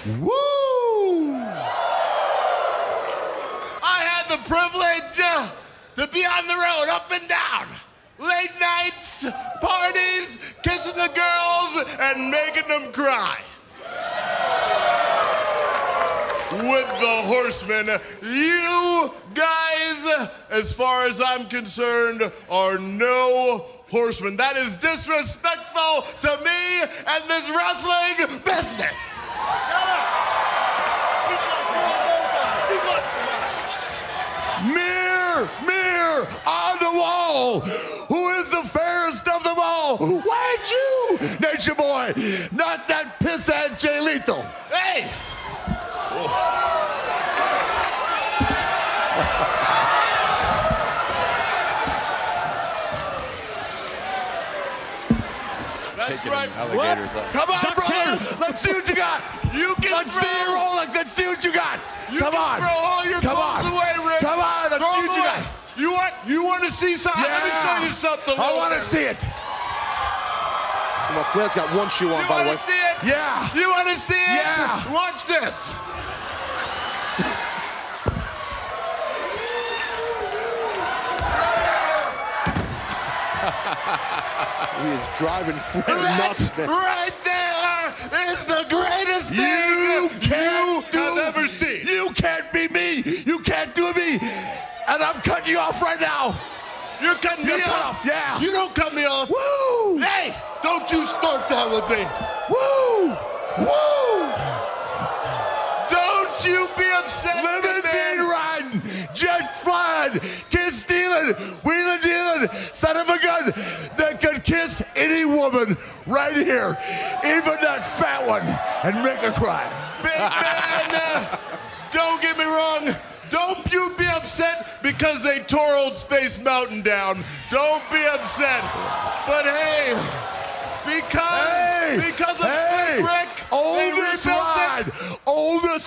Woo! I had the privilege to be on the road, up and down. Late nights, parties, kissing the girls, and making them cry. With the Horsemen, you guys, as far as I'm concerned, are no horsemen. That is disrespectful to me and this wrestling business. Mirror on the wall. Who is the fairest of them all? Why you, Nature Boy? Not that pisshead Jay Lethal. Hey! That's Taking right. alligators up. Come on, brothers. Let's see what you got. Let's see it rolling. Let's see what you got. Come on. Throw all your clothes away, Rick. Come on. Let's see what you got. You want to see something? Yeah. Let me show you something. I want to see it. My Flair's got one shoe on, by the way. You want to see it? Yeah. You want to see it? Yeah. Watch this. He is driving Flair nuts, man. Right there is the greatest thing you have ever seen. You can't be me. You can't do me. And I'm cutting you off right now. You're cutting me off. Yeah. You don't cut me off. Woo! Hey, don't you start that with me. Woo! Woo! Don't you be upset with me. Limousine riding, jet flying, kiss stealing, wheeling dealing, son of a gun that could kiss any woman right here, even that fat one, and make her cry. Big man, don't get me wrong. Don't you be upset because they tore Old Space Mountain down. Don't be upset. But hey, because of Slick Rick, oldest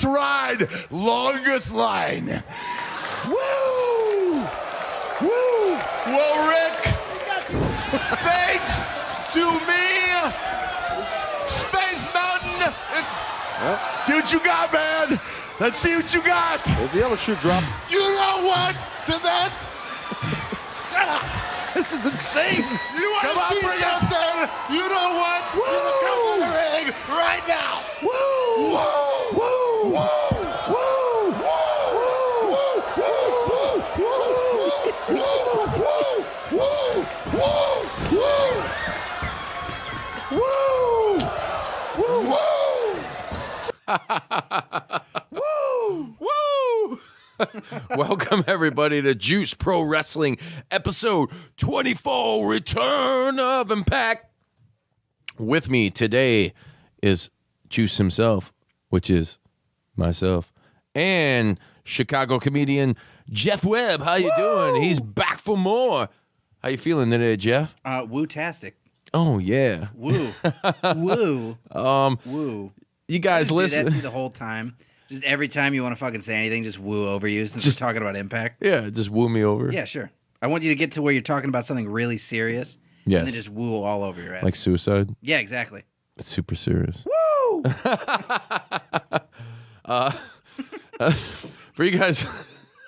ride, longest line. Woo! Woo! Well, Rick, thanks to me, Space Mountain. See what you got, man. Let's see what you got. There's the other shoe drop. You know what? To that. This is insane. You want to see something? You know what? Woo! You can come to the ring right now. Woo! Woo! Woo! Woo! Welcome, everybody, to Juice Pro Wrestling, episode 24, Return of Impact. With me today is Juice himself, which is myself, and Chicago comedian Jeff Webb. How you doing? He's back for more. How you feeling today, Jeff? Woo-tastic. Oh, yeah. Woo. Woo. Woo. You guys Do listen. that to you the whole time. Just every time you want to fucking say anything, just woo over you since we're talking about Impact. Yeah, just woo me over. Yeah, sure. I want you to get to where you're talking about something really serious. Yes. And then just woo all over your ass. Like suicide? Yeah, exactly. It's super serious. Woo! For you guys,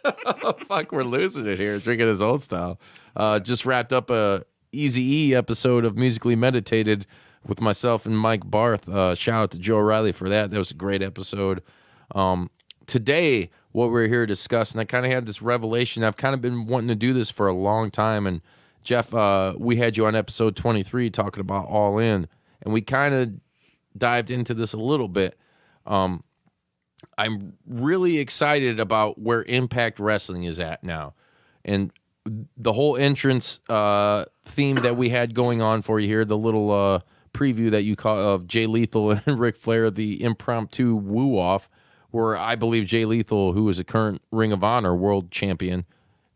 oh, fuck, we're losing it here. Drinking his old style. Just wrapped up a Eazy-E episode of Musically Meditated with myself and Mike Barth. Shout out to Joe Riley for that. That was a great episode. Today, what we're here to discuss, and I kind of had this revelation. I've kind of been wanting to do this for a long time. And Jeff, we had you on episode 23 talking about All In, and we kind of dived into this a little bit. I'm really excited about where Impact Wrestling is at now. And the whole entrance theme that we had going on for you here, the little preview that you call of Jay Lethal and Ric Flair, the impromptu woo-off, where I believe Jay Lethal, who is a current Ring of Honor world champion,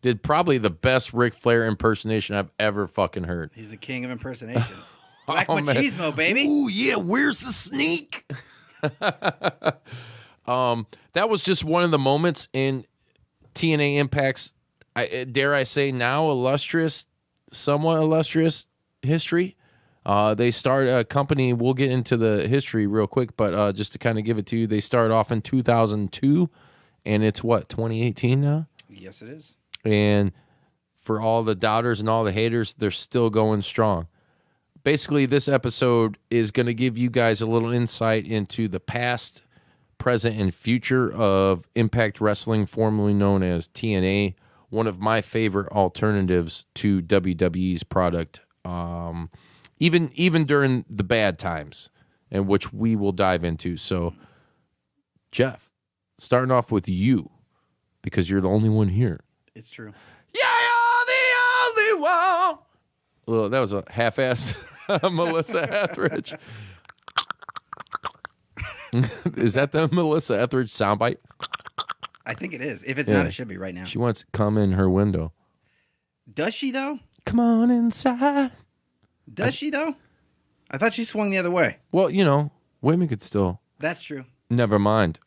did probably the best Ric Flair impersonation I've ever fucking heard. He's the king of impersonations. Black Oh, man. machismo, baby. Ooh, yeah, where's the sneak? That was just one of the moments in TNA Impact's, dare I say now, somewhat illustrious history. They start a company. We'll get into the history real quick, but just to kind of give it to you, they started off in 2002, and it's 2018 now. Yes, it is. And for all the doubters and all the haters, they're still going strong. Basically, this episode is going to give you guys a little insight into the past, present, and future of Impact Wrestling, formerly known as TNA, one of my favorite alternatives to WWE's product, even during the bad times, and which we will dive into. So, Jeff, starting off with you, because you're the only one here. It's true. Yeah, you're the only one. Well, that was a half-assed Melissa Etheridge. Is that the Melissa Etheridge soundbite? I think it is. If it's not, it should be right now. She wants to come in her window. Does she, though? Come on inside. Does she, though? I thought she swung the other way. Well, women could still. That's true. Never mind.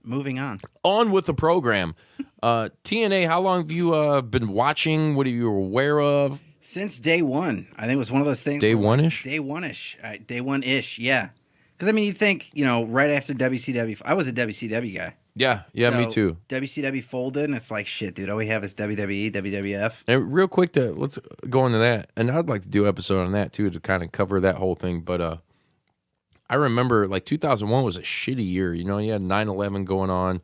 Moving on. On with the program. TNA, how long have you been watching? What are you aware of? Since day one. I think it was one of those things. Day one-ish? Day one-ish. Day one-ish, yeah. Because, you think, right after WCW. I was a WCW guy. Yeah, So, me too. WCW folded, and it's like, shit, dude, all we have is WWE, WWF. And real quick, let's go into that. And I'd like to do an episode on that, too, to kind of cover that whole thing. But I remember, 2001 was a shitty year. You had 9/11 going on.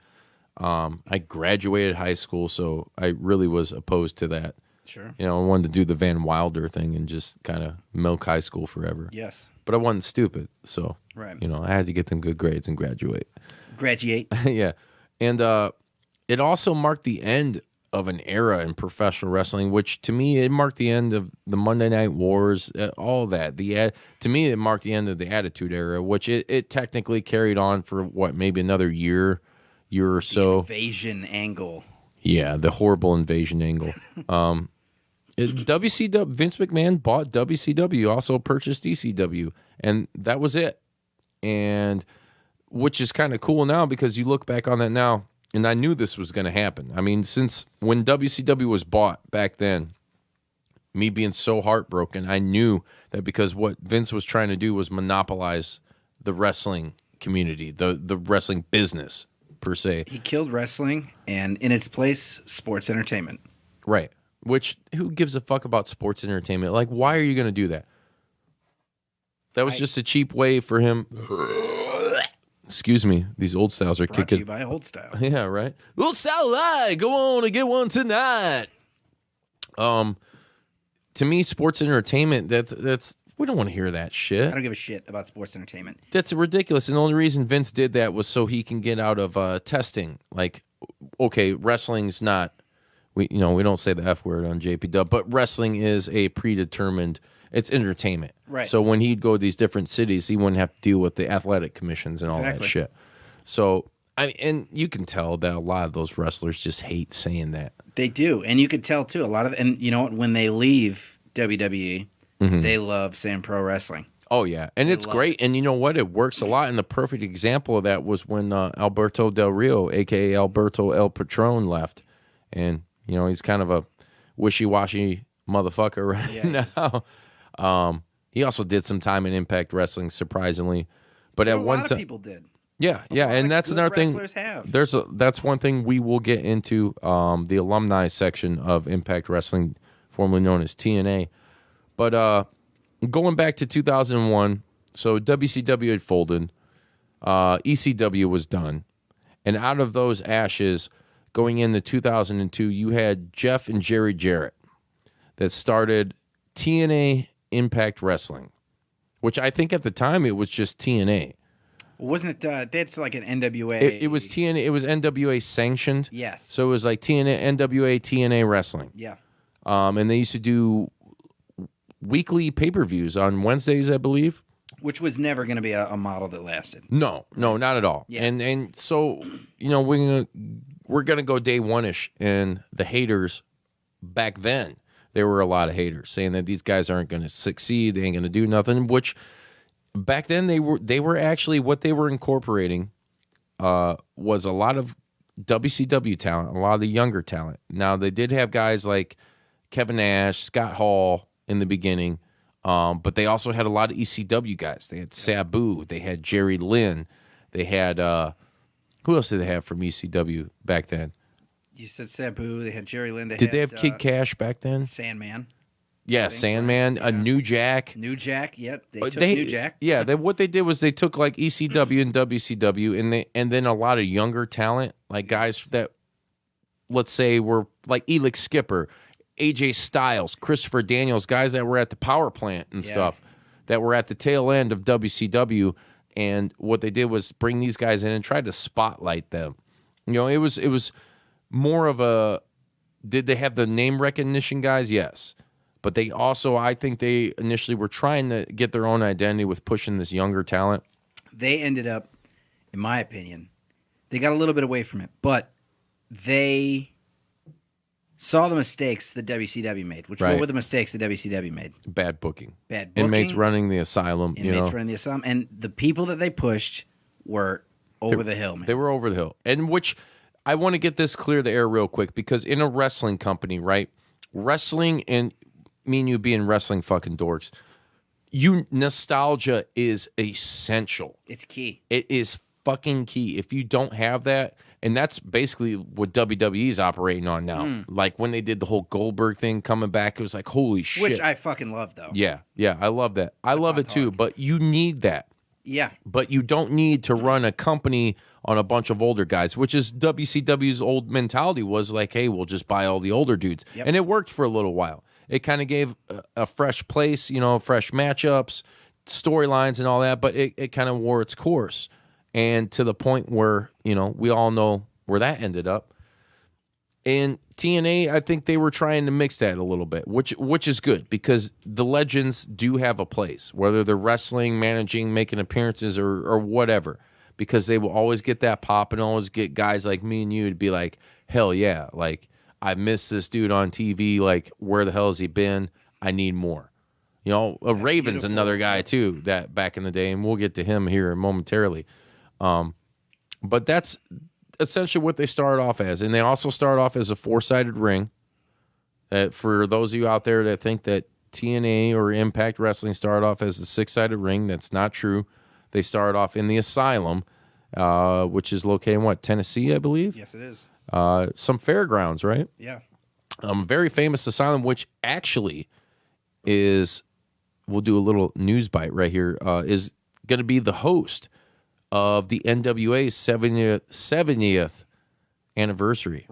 I graduated high school, so I really was opposed to that. Sure. I wanted to do the Van Wilder thing and just kind of milk high school forever. Yes. But I wasn't stupid, so Right. I had to get them good grades and graduate. Graduate. Yeah. And it also marked the end of an era in professional wrestling, which to me, it marked the end of the Monday Night Wars, all that. To me, it marked the end of the Attitude Era, which it technically carried on for, maybe another year or so. Invasion angle. Yeah, the horrible invasion angle. WCW, Vince McMahon bought WCW, also purchased ECW, and that was it. And which is kind of cool now because you look back on that now, and I knew this was going to happen. Since when WCW was bought back then, me being so heartbroken, I knew that because what Vince was trying to do was monopolize the wrestling community, the wrestling business, per se. He killed wrestling, and in its place, sports entertainment. Right. Which, who gives a fuck about sports entertainment? Why are you going to do that? That was just a cheap way for him. Excuse me. These old styles are Brought kicking. to you by Old Style. Yeah, right. Old Style Live. Go on and get one tonight. To me, sports entertainment, that's we don't want to hear that shit. I don't give a shit about sports entertainment. That's ridiculous. And the only reason Vince did that was so he can get out of testing. Okay, wrestling's not. We don't say the F word on JP Dub, but wrestling is a predetermined. It's entertainment, right? So when he'd go to these different cities, he wouldn't have to deal with the athletic commissions and all that shit. So and you can tell that a lot of those wrestlers just hate saying that. They do, and you could tell too. A lot of, and when they leave WWE, they love saying pro wrestling. Oh yeah, and it's great. And you know what? It works a lot. And the perfect example of that was when Alberto Del Rio, aka Alberto El Patron, left, and he's kind of a wishy-washy motherfucker right now. He also did some time in Impact Wrestling, surprisingly. But at one time, a lot of people did. Yeah, and that's another thing. Have. That's one thing we will get into the alumni section of Impact Wrestling, formerly known as TNA. But going back to 2001, so WCW had folded, ECW was done, and out of those ashes, going into 2002, you had Jeff and Jerry Jarrett that started TNA Impact Wrestling, which I think at the time it was just TNA. Wasn't it? That's like an NWA. It was TNA. It was NWA sanctioned. Yes. So it was like NWA TNA Wrestling. Yeah. And they used to do weekly pay-per-views on Wednesdays, I believe. Which was never going to be a model that lasted. No, not at all. Yeah. And so we're gonna go day one-ish, and the haters back then, there were a lot of haters saying that these guys aren't going to succeed, they ain't going to do nothing. Which back then they were actually what they were incorporating was a lot of WCW talent, a lot of the younger talent. Now they did have guys like Kevin Nash, Scott Hall in the beginning, But they also had a lot of ECW guys. They had Sabu. They had Jerry Lynn. They had who else did they have from ECW back then? You said Sabu. They had Jerry Lynn. Did they have Kid Cash back then? Sandman. Yeah, Sandman. A New Jack. New Jack. Yep, they took New Jack. Yeah, what they did was they took like ECW and WCW, and then a lot of younger talent, like guys that, let's say, were like Elix Skipper, AJ Styles, Christopher Daniels, guys that were at the power plant and stuff, that were at the tail end of WCW. And what they did was bring these guys in and try to spotlight them. You know, it was more of a, did they have the name recognition guys? Yes. But they also, I think they initially were trying to get their own identity with pushing this younger talent. They ended up, in my opinion, they got a little bit away from it, but they saw the mistakes that WCW made. What were the mistakes that WCW made? Bad booking. Inmates running the asylum. Running the asylum. And the people that they pushed were over the hill, man. They were over the hill. And which, I want to get this clear the air real quick, because in a wrestling company, right? Wrestling, and me and you being wrestling fucking dorks, nostalgia is essential. It's key. It is fucking key. If you don't have that, and that's basically what WWE's operating on now. Like when they did the whole Goldberg thing coming back, it was like, holy shit. Which I fucking love, though. Yeah, I love that. I love it too, but you need that. Yeah. But you don't need to run a company on a bunch of older guys, which is WCW's old mentality was like, hey, we'll just buy all the older dudes. Yep. And it worked for a little while. It kind of gave a fresh place, fresh matchups, storylines and all that, but it kind of wore its course. And to the point where, we all know where that ended up. And TNA, I think they were trying to mix that a little bit, which is good, because the legends do have a place, whether they're wrestling, managing, making appearances, or whatever, because they will always get that pop and always get guys like me and you to be like, hell yeah, like, I miss this dude on TV, like, where the hell has he been? I need more. Raven's another guy, too, that back in the day, and we'll get to him here momentarily. But that's essentially what they started off as. And they also start off as a 4-sided ring. For those of you out there that think that TNA or Impact Wrestling started off as a 6-sided ring, that's not true. They started off in the Asylum, which is located in Tennessee, I believe? Yes, it is. Some fairgrounds, right? Yeah. Very famous asylum, which actually is, we'll do a little news bite right here, is going to be the host of the NWA's 70th anniversary.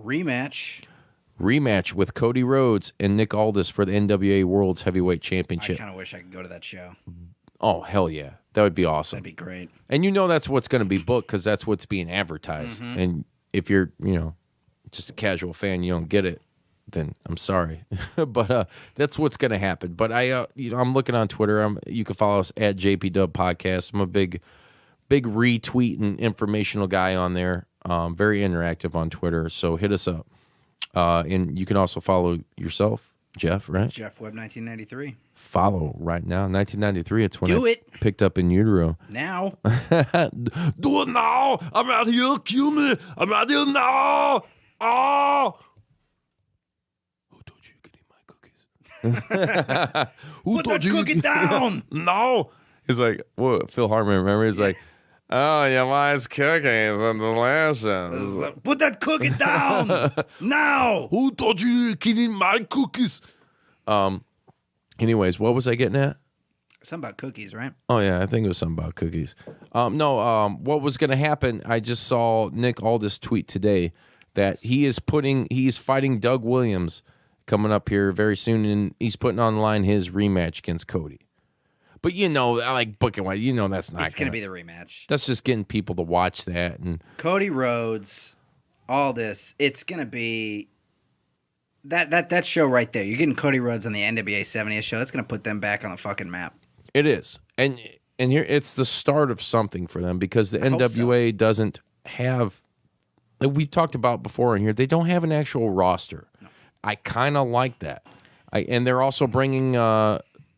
Rematch with Cody Rhodes and Nick Aldis for the NWA World's Heavyweight Championship. I kind of wish I could go to that show. Oh, hell yeah. That would be awesome. That'd be great. And that's what's going to be booked, because that's what's being advertised. Mm-hmm. And if you're, just a casual fan, you don't get it, then I'm sorry. But that's what's going to happen. But I'm looking on Twitter. You can follow us at JPW Podcast. I'm a big retweet and informational guy on there. Very interactive on Twitter. So hit us up. And you can also follow yourself, Jeff, right? Jeff Webb 1993. Follow right now. 1993, it's when I picked up in utero. Now. Do it now. I'm out here. Kill me. I'm out here now. Oh. Who told you you could eat my cookies? Put that cookie down. No. He's like, what? Phil Hartman, remember? He's like, oh, your wife's cookies are delicious. Put that cookie down now. Who told you you could eat my cookies? Anyways, what was I getting at? Something about cookies, right? Oh, yeah, I think it was something about cookies. What was going to happen, I just saw Nick Aldis tweet today that he's fighting Doug Williams coming up here very soon, and he's putting on the line his rematch against Cody. But I like booking one. That's not. It's going to be the rematch. That's just getting people to watch that. And Cody Rhodes, Aldis, it's going to be that show right there. You're getting Cody Rhodes on the NWA 70th show. That's going to put them back on the fucking map. It is, and here it's the start of something for them, because the NWA doesn't have, like we talked about before in here, they don't have an actual roster. No. I kind of like that. And they're also bringing.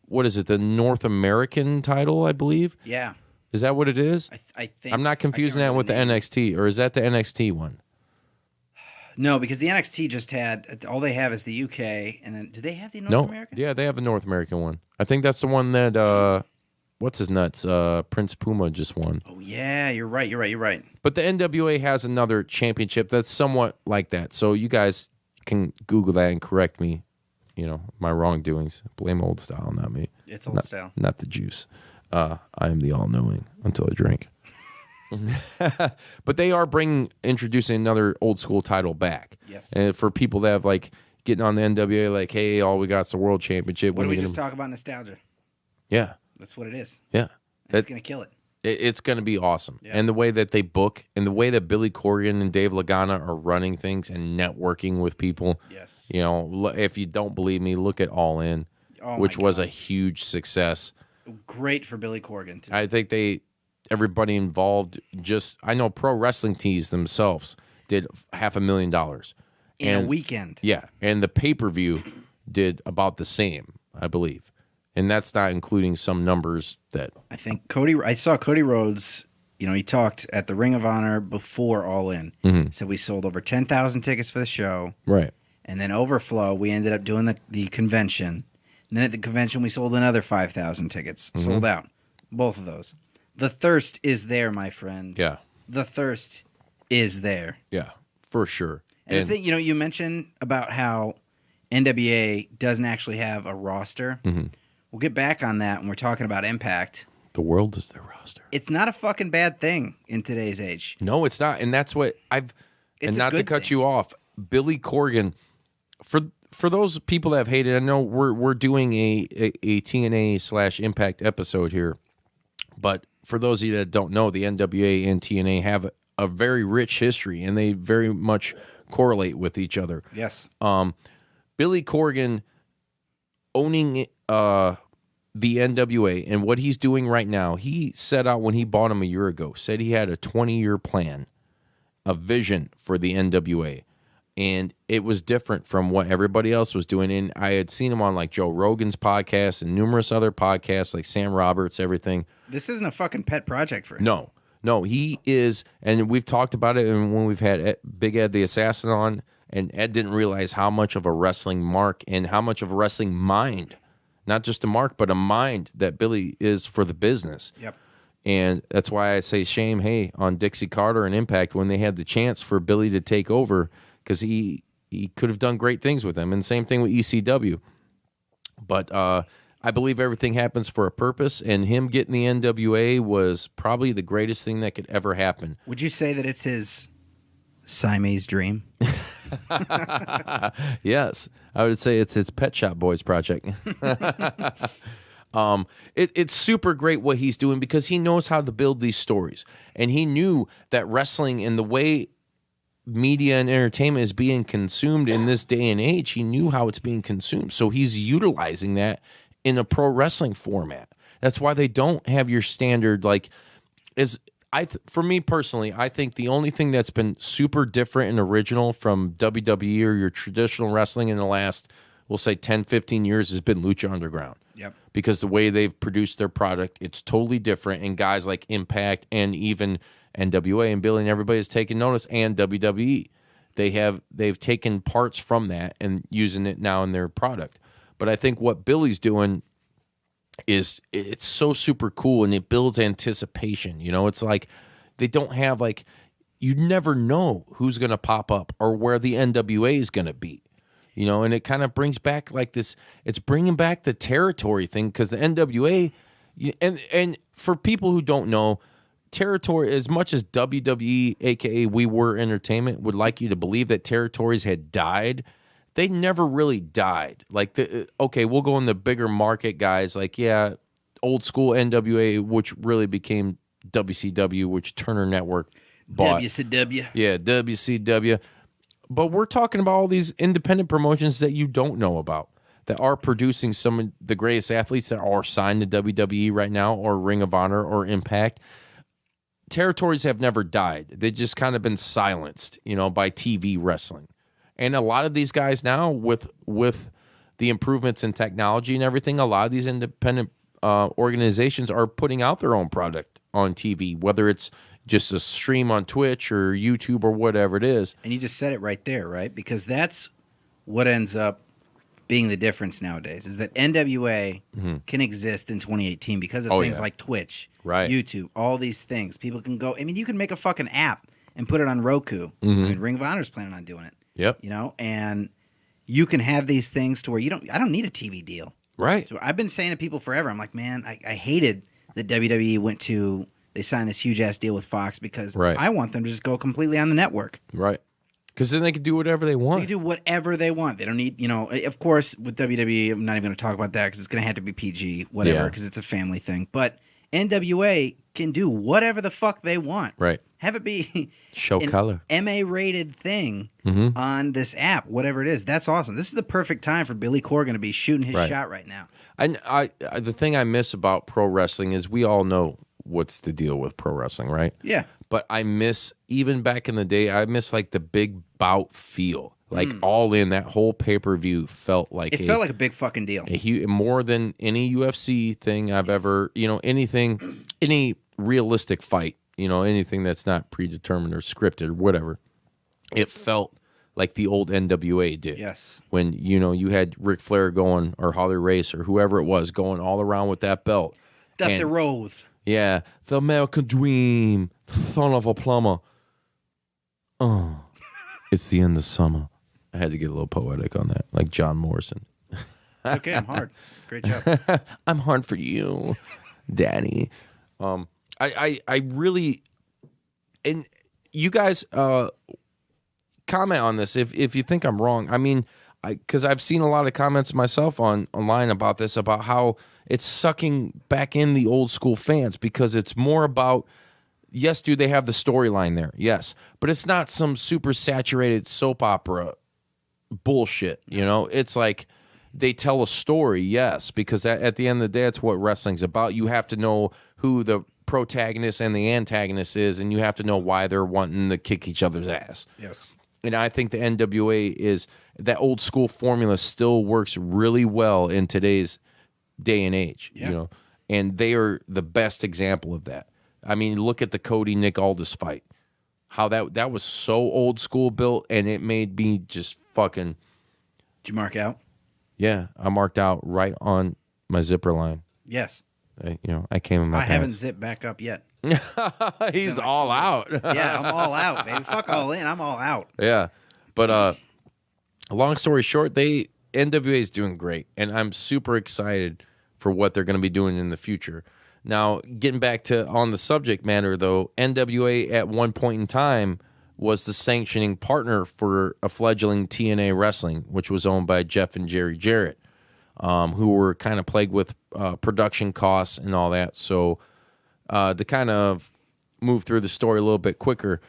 What is it? The North American title, I believe. Yeah. Is that what it is? I think. I'm not confusing that with the NXT, or is that the NXT one? No, because the NXT just had all they have is the UK, and then do they have the North No, American? yeah, they have a North American one. I think that's the one that what's his nuts? Prince Puma just won. Oh yeah, you're right. But the NWA has another championship that's somewhat like that. So you guys can Google that and correct me. My wrongdoings. Blame old style, not me. It's old style, not the juice. I am the all-knowing until I drink. But they are introducing another old school title back. Yes. And for people that have getting on the NWA, hey, all we got's the world championship. What do we just talk about nostalgia? Yeah. That's what it is. Yeah. It's gonna kill it. It's going to be awesome. Yeah. And the way that they book and the way that Billy Corgan and Dave Lagana are running things and networking with people. Yes. If you don't believe me, look at All In, which was a huge success. Great for Billy Corgan, too. I think everybody involved I know Pro Wrestling Tees themselves did $500,000 in a weekend. Yeah. And the pay-per-view did about the same, I believe. And that's not including some numbers that I think I saw Cody Rhodes, he talked at the Ring of Honor before All In. Mm-hmm. So we sold over 10,000 tickets for the show. Right. And then Overflow, we ended up doing the convention. And then at the convention, we sold another 5,000 tickets. Mm-hmm. Sold out. Both of those. The thirst is there, my friend. Yeah. The thirst is there. Yeah, for sure. And the thing, you mentioned about how NWA doesn't actually have a roster. Mm-hmm. We'll get back on that when we're talking about Impact. The world is their roster. It's not a fucking bad thing in today's age. No, it's not. And that's what and not to cut you off, Billy Corgan, for those people that have hated, I know we're doing a TNA / Impact episode here, but for those of you that don't know, the NWA and TNA have a very rich history, and they very much correlate with each other. Yes. Billy Corgan owning the NWA and what he's doing right now, he set out when he bought him a year ago, said he had a 20-year plan, a vision for the NWA. And it was different from what everybody else was doing. And I had seen him on Joe Rogan's podcast and numerous other podcasts like Sam Roberts, everything. This isn't a fucking pet project for him. No, he is. And we've talked about it and when we've had Big Ed the Assassin on, and Ed didn't realize how much of a wrestling mark and how much of a wrestling mind, not just a mark, but a mind that Billy is for the business. Yep. And that's why I say shame, hey, on Dixie Carter and Impact when they had the chance for Billy to take over, because he could have done great things with them. And same thing with ECW. But I believe everything happens for a purpose, and him getting the NWA was probably the greatest thing that could ever happen. Would you say that it's his Siamese dream? Yes, I would say it's his Pet Shop Boys project. It's super great what he's doing because he knows how to build these stories, and he knew that wrestling and the way media and entertainment is being consumed in this day and age, he knew how it's being consumed, so he's utilizing that in a pro wrestling format. That's why they don't have your standard for me personally, I think the only thing that's been super different and original from WWE or your traditional wrestling in the last, we'll say 10, 15 years has been Lucha Underground. Yep. Because the way they've produced their product, it's totally different. And guys like Impact and even NWA and Billy and everybody has taken notice, and WWE. They've taken parts from that and using it now in their product. But I think what Billy's doing is it's so super cool, and it builds anticipation. It's like they don't have you never know who's going to pop up or where the NWA is going to be. And it kind of brings back this, it's bringing back the territory thing, because the NWA, and for people who don't know, territory, as much as WWE, aka We Were Entertainment, would like you to believe that territories had died, they never really died. Okay, we'll go in the bigger market guys, old school NWA, which really became WCW, which Turner Network bought. WCW. Yeah, WCW. But we're talking about all these independent promotions that you don't know about, that are producing some of the greatest athletes that are signed to WWE right now, or Ring of Honor, or Impact. Territories have never died. They've just kind of been silenced, by TV wrestling. And a lot of these guys now, with the improvements in technology and everything, a lot of these independent organizations are putting out their own product on TV, whether it's just a stream on Twitch or YouTube or whatever it is. And you just said it right there, right? Because that's what ends up being the difference nowadays, is that NWA can exist in 2018 because of things like Twitch, YouTube, all these things. People can go. I mean, you can make a fucking app and put it on Roku. I mean, Ring of Honor's planning on doing it. Yep. You know, and you can have these things to where I don't need a TV deal. Right. So I've been saying to people forever, I'm like, man, I hated that WWE they signed this huge ass deal with Fox because I want them to just go completely on the network. Right. Because then they can do whatever they want. They can do whatever they want. They don't need, of course, with WWE, I'm not even going to talk about that because it's going to have to be PG, whatever, because it's a family thing. But NWA can do whatever the fuck they want. Right. Have it be show color. MA-rated thing on this app, whatever it is. That's awesome. This is the perfect time for Billy Corgan to be shooting his shot right now. I the thing I miss about pro wrestling is we all know what's the deal with pro wrestling, right? Yeah. But I miss, even back in the day, I miss like the big bout feel. Like All In, that whole pay-per-view felt like it felt like a big fucking deal. More than any UFC thing I've ever, any realistic fight, anything that's not predetermined or scripted or whatever. It felt like the old NWA did. Yes. When, you had Ric Flair going, or Harley Race, or whoever it was, going all around with that belt. Dusty Rhodes. Yeah. The American Dream, son of a plumber. Oh, it's the end of summer. I had to get a little poetic on that, like John Morrison. It's okay. I'm hard. Great job. I'm hard for you, Danny. I really, and you guys comment on this if you think I'm wrong. I mean, because I've seen a lot of comments myself online about this, about how it's sucking back in the old school fans because it's more about, yes, dude, they have the storyline there, yes, but it's not some super saturated soap opera bullshit. It's like they tell a story, yes, because at the end of the day, that's what wrestling's about. You have to know who the protagonist and the antagonist is, and you have to know why they're wanting to kick each other's ass. Yes. And I think the NWA is, that old school formula still works really well in today's day and age, and they are the best example of that. I mean, look at the Cody Nick Aldis fight. How that was so old school built, and it made me just fucking. Did you mark out? Yeah, I marked out right on my zipper line. Yes. I came in my pants. Haven't zipped back up yet. He's all out. Yeah, I'm all out, baby. Fuck all in. I'm all out. Yeah, but long story short, NWA is doing great, and I'm super excited for what they're going to be doing in the future. Now, getting back to on the subject matter, though, NWA at one point in time was the sanctioning partner for a fledgling TNA Wrestling, which was owned by Jeff and Jerry Jarrett, who were kind of plagued with production costs and all that. So to kind of move through the story a little bit quicker,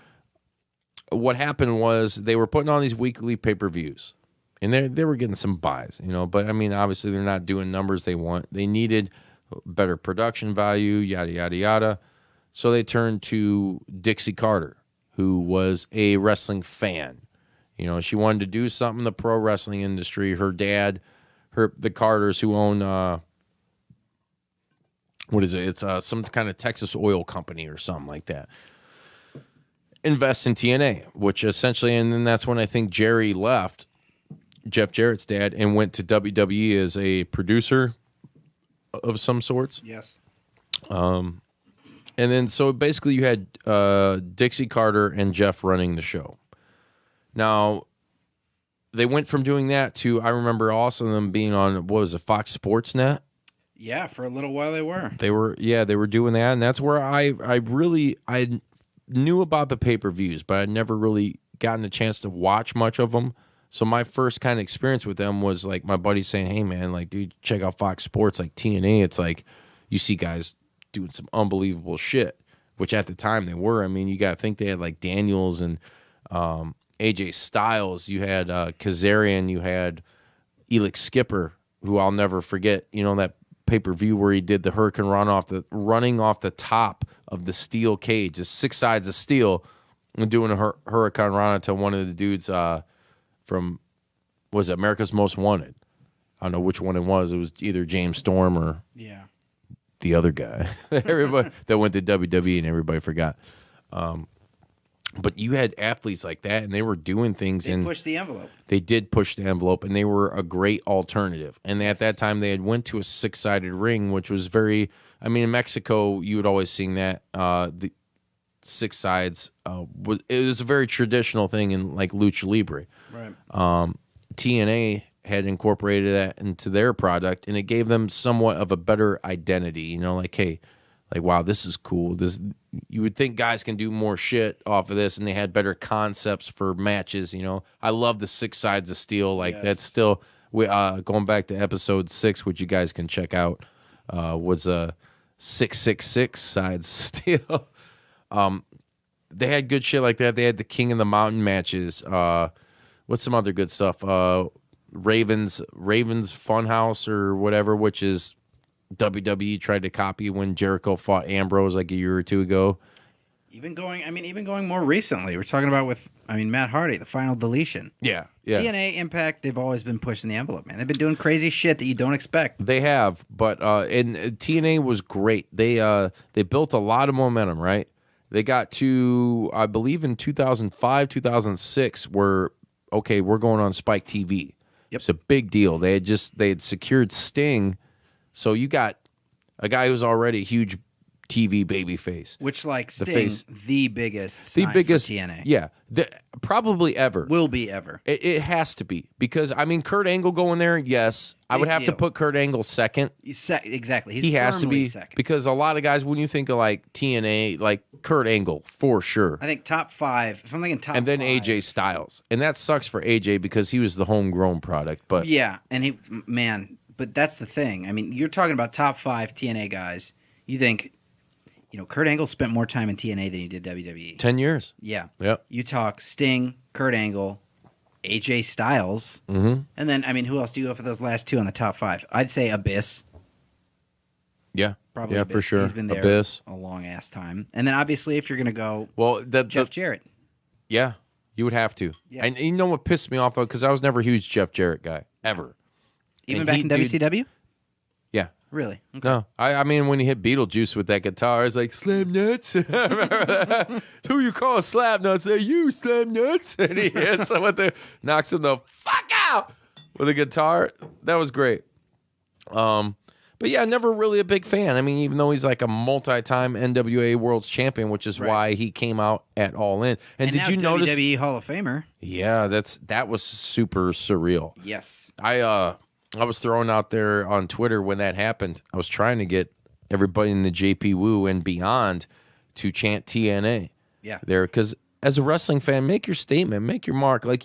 what happened was they were putting on these weekly pay-per-views, and they were getting some buys, but I mean, obviously they're not doing numbers they want. They needed better production value, yada, yada, yada. So they turned to Dixie Carter, who was a wrestling fan. She wanted to do something in the pro wrestling industry. Her dad, the Carters, who own, what is it? It's some kind of Texas oil company or something like that. Invest in TNA, which essentially, and then that's when I think Jerry left, Jeff Jarrett's dad, and went to WWE as a producer of some sorts. Yes. And then so basically you had Dixie Carter and Jeff running the show. Now, they went from doing that to, I remember also them being on, what was it, Fox Sports Net? Yeah, for a little while they were. They were doing that, and that's where I knew about the pay-per-views, but I'd never really gotten a chance to watch much of them. So my first kind of experience with them was like my buddy saying, hey man, like, dude, check out Fox Sports, like TNA. It's like you see guys doing some unbelievable shit, which at the time they were. I mean, you got to think they had like Daniels and AJ Styles. You had Kazarian. You had Elix Skipper, who I'll never forget. That pay-per-view where he did the Hurricane running off the top of the steel cage, just 6 sides of steel, and doing a Hurricane Rana to one of the dudes from, was it America's Most Wanted? I don't know which one it was. It was either James Storm or the other guy. Everybody that went to WWE and everybody forgot. But you had athletes like that, and they were doing things. They pushed the envelope. They did push the envelope, and they were a great alternative. And at that time, they had went to a 6-sided ring, which was very. I mean, in Mexico, you would always sing that the 6 sides. It was a very traditional thing in like lucha libre. Right. TNA had incorporated that into their product, and it gave them somewhat of a better identity. You know, like, hey, like, wow, this is cool. This, you would think guys can do more shit off of this, and they had better concepts for matches. You know, I love the 6 sides of steel. Like, that's still going back to episode 6, which you guys can check out. Was a 666 sides of steel. They had good shit like that. They had the King of the Mountain matches. What's some other good stuff? Ravens Funhouse or whatever, which is WWE tried to copy when Jericho fought Ambrose like a year or two ago. Even going more recently, we're talking about Matt Hardy, the Final Deletion. Yeah. TNA, Impact, they've always been pushing the envelope, man. They've been doing crazy shit that you don't expect. They have, but and TNA was great. They built a lot of momentum, right? They got to, I believe, in 2005, 2006, we're going on Spike TV. Yep. It's a big deal. They had secured Sting, so you got a guy who's already a huge TV babyface. Which, like, Sting, the biggest sign for TNA. Yeah, probably ever. Will be ever. It has to be, because, I mean, Kurt Angle going there, yes. I would have to put Kurt Angle second. Exactly. He has to be second. Because a lot of guys, when you think of, like, TNA, like, Kurt Angle, for sure. I think top 5. If I'm thinking top 5. And then AJ Styles. And that sucks for AJ because he was the homegrown product. But yeah, and but that's the thing. I mean, you're talking about top 5 TNA guys. You think, Kurt Angle spent more time in TNA than he did WWE. 10 years. Yeah. Yep. You talk Sting, Kurt Angle, AJ Styles, and then, who else do you go for those last 2 on the top 5? I'd say Abyss. Yeah. Probably yeah, Abyss. for sure. He's been there Abyss. a long-ass time. And then, obviously, if you're going to go, Jeff Jarrett. Yeah, you would have to. Yeah. And you know what pissed me off, though? Because I was never a huge Jeff Jarrett guy, ever. Even back in WCW? Yeah. Really? Okay. No, I mean, when he hit Beetlejuice with that guitar, it's like, Slam Nuts? Who you call Slap Nuts? Say, you Slam Nuts? And he hits him knocks him the fuck out with a guitar. That was great. But yeah, never really a big fan. I mean, even though he's like a multi-time NWA World's Champion, which is why he came out at All In. And did now you notice? WWE Hall of Famer. Yeah, that was super surreal. Yes. I was thrown out there on Twitter when that happened. I was trying to get everybody in the JP Woo and beyond to chant TNA. Yeah. There, because as a wrestling fan, make your statement, make your mark. Like,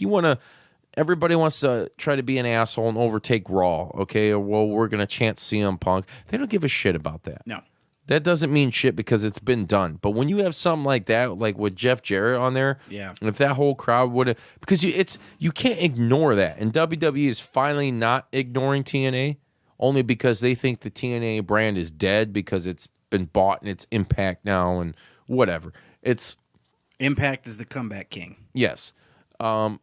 everybody wants to try to be an asshole and overtake Raw, okay? Well, we're going to chant CM Punk. They don't give a shit about that. No. That doesn't mean shit because it's been done. But when you have something like that, like with Jeff Jarrett on there, yeah, and if that whole crowd would have, because you can't ignore that. And WWE is finally not ignoring TNA only because they think the TNA brand is dead because it's been bought and it's Impact now and whatever. Impact is the comeback king. Yes. So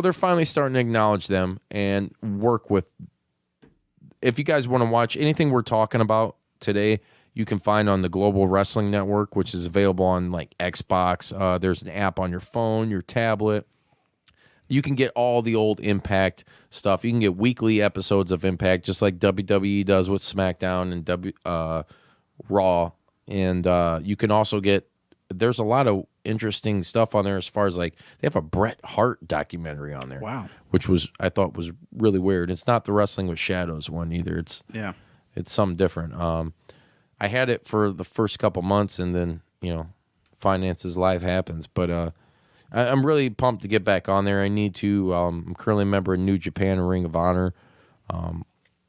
they're finally starting to acknowledge them and work with. If you guys want to watch anything we're talking about today, you can find on the Global Wrestling Network, which is available on like Xbox. There's an app on your phone, your tablet. You can get all the old Impact stuff. You can get weekly episodes of Impact, just like WWE does with SmackDown and Raw. And you can also get. There's a lot of interesting stuff on there as far as like they have a Bret Hart documentary on there. Wow, which I thought was really weird. It's not the Wrestling with Shadows one either. It's something different. I had it for the first couple months, and then finances, life happens. But I'm really pumped to get back on there. I need to. I'm currently a member of New Japan and Ring of Honor.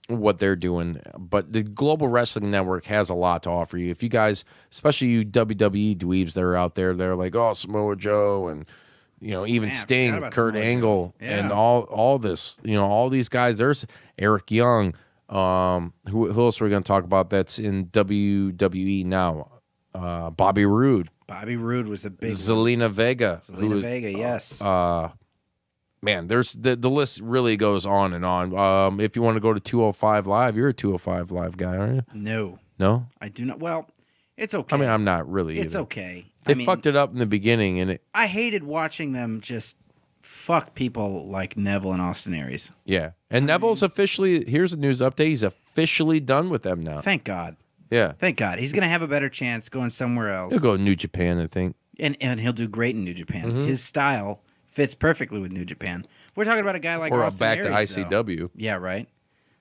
What they're doing, but the Global Wrestling Network has a lot to offer you. If you guys, especially you WWE dweebs that are out there, they're like, oh, Samoa Joe and even Sting, Kurt Angle, and all this, all these guys. There's Eric Young. Who else are we going to talk about that's in WWE now? Bobby Roode. Bobby Roode was a big Zelina Vega. Yes. Man, there's the list really goes on and on. If you want to go to 205 Live, you're a 205 Live guy, aren't you? No. No? I do not. Well, It's okay. I mean, I'm not really. It's either. okay. They fucked it up in the beginning, and I hated watching them just fuck people like Neville and Austin Aries. Yeah, and Neville's officially. Here's a news update. He's officially done with them now. Thank God. Yeah, thank God. He's gonna have a better chance going somewhere else. He'll go to New Japan, I think, and he'll do great in New Japan. His style fits perfectly with New Japan. We're talking about a guy like Austin back Aries, to ICW. Though. Yeah, right.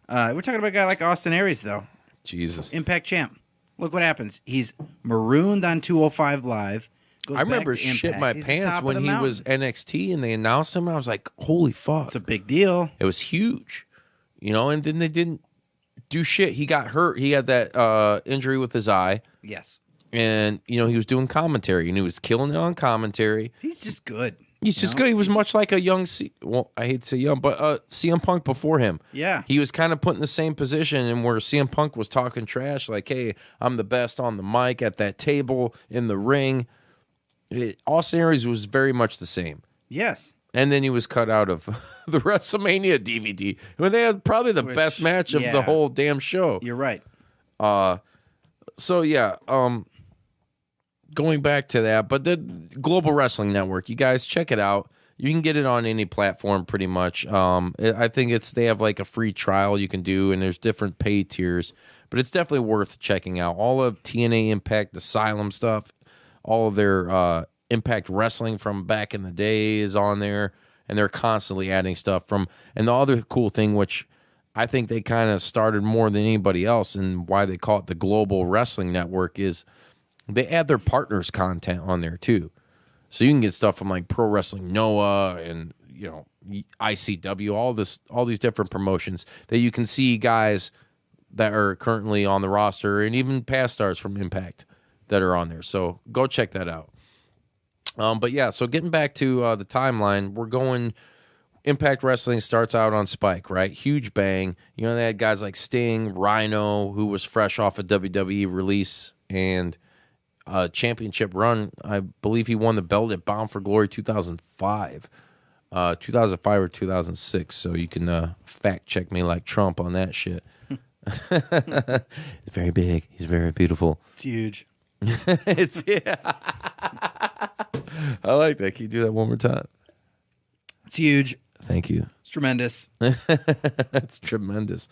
We're talking about a guy like Austin Aries, though. Jesus, Impact champ. Look what happens. He's marooned on 205 Live. I remember shit my pants when he was NXT and they announced him. I was like, holy fuck. It's a big deal. It was huge. And then they didn't do shit. He got hurt. He had that injury with his eye. Yes. And, he was doing commentary and he was killing it on commentary. He's just good. He's just good. He was much like a young, I hate to say young, but CM Punk before him. Yeah. He was kind of put in the same position, and where CM Punk was talking trash, like, hey, I'm the best on the mic, at that table, in the ring. Austin Aries was very much the same. Yes. And then he was cut out of the WrestleMania DVD when they had probably the best match of the whole damn show. You're right. So, yeah, going back to that, but the Global Wrestling Network, you guys check it out. You can get it on any platform pretty much. I think they have like a free trial you can do, and there's different pay tiers, but it's definitely worth checking out. All of TNA Impact Asylum stuff, all of their Impact Wrestling from back in the day is on there, and they're constantly adding stuff from. And the other cool thing, which I think they kind of started more than anybody else, and why they call it the Global Wrestling Network, is they add their partners' content on there too. So you can get stuff from like Pro Wrestling Noah and ICW, all these different promotions that you can see guys that are currently on the roster and even past stars from Impact that are on there. So go check that out. But yeah, so getting back to the timeline, we're going. Impact Wrestling starts out on Spike, right? Huge bang. They had guys like Sting, Rhino, who was fresh off a WWE release and championship run. I believe he won the belt at Bound for Glory 2005. 2005 or 2006. So you can fact check me like Trump on that shit. He's very big. He's very beautiful. It's huge. I like that. Can you do that one more time? It's huge. Thank you. It's tremendous. It's tremendous.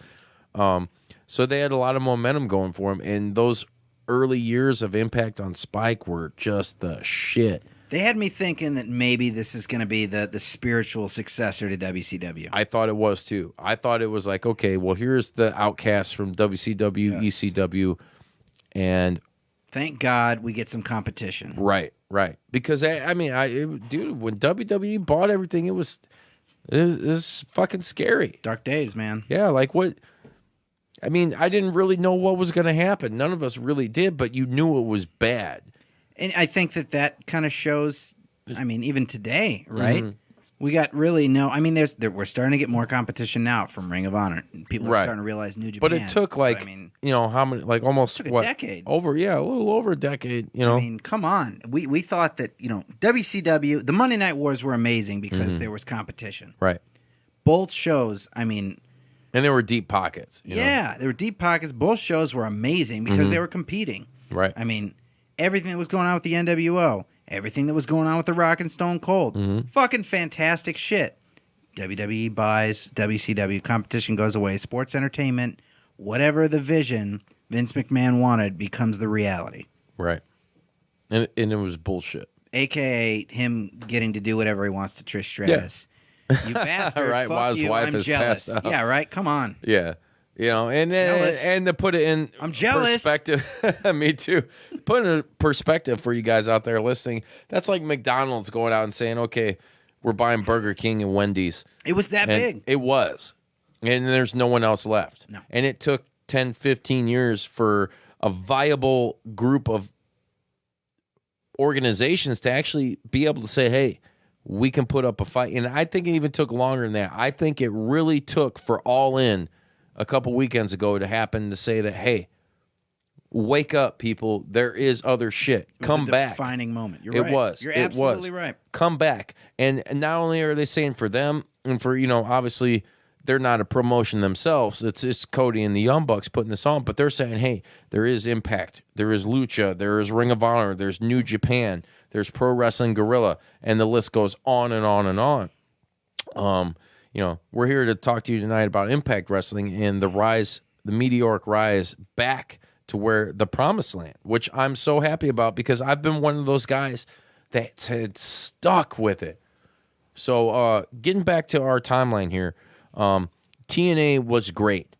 So they had a lot of momentum going for him, and those early years of Impact on Spike were just the shit. They had me thinking that maybe this is going to be the spiritual successor to WCW. I thought it was too. I thought it was like, okay, well, here's the outcasts from WCW, yes. ECW, and thank God we get some competition. Right. Because dude, when WWE bought everything, it was fucking scary. Dark days, man. Yeah, like what? I mean, I didn't really know what was going to happen. None of us really did, but you knew it was bad. And I think that kind of shows, even today, right? Mm-hmm. We got really we're starting to get more competition now from Ring of Honor. People are starting to realize New Japan. But it took how many, like almost a decade. A little over a decade, come on. We thought that, WCW, the Monday Night Wars were amazing because there was competition. Right. Both shows, and there were deep pockets. There were deep pockets. Both shows were amazing because they were competing. Right. Everything that was going on with the NWO, everything that was going on with The Rock and Stone Cold. Fucking fantastic shit. WWE buys, WCW, competition goes away, sports entertainment, whatever the vision Vince McMahon wanted becomes the reality. Right. And it was bullshit. AKA him getting to do whatever he wants to Trish Stratus. Yeah. You bastard. Right, fuck while his you, wife I'm is jealous. passed out. Yeah, right? Come on. Yeah. And to put it in I'm jealous. Perspective, me too. Put it in perspective for you guys out there listening. That's like McDonald's going out and saying, okay, we're buying Burger King and Wendy's. It was that big. It was. And there's no one else left. No. And it took 10, 15 years for a viable group of organizations to actually be able to say, hey, we can put up a fight. And I think it even took longer than that. I think it really took for All In a couple weekends ago to happen to say that, hey, wake up, people. There is other shit. Come back. Defining moment. You're right. It was. You're absolutely right. Come back. And not only are they saying for them and for, obviously they're not a promotion themselves. It's Cody and the Young Bucks putting this on, but they're saying, hey, there is Impact, there is Lucha, there is Ring of Honor, there's New Japan, there's Pro Wrestling Guerrilla, and the list goes on and on and on. We're here to talk to you tonight about Impact Wrestling and the meteoric rise back to where the promised land, which I'm so happy about because I've been one of those guys that had stuck with it. So getting back to our timeline here, TNA was great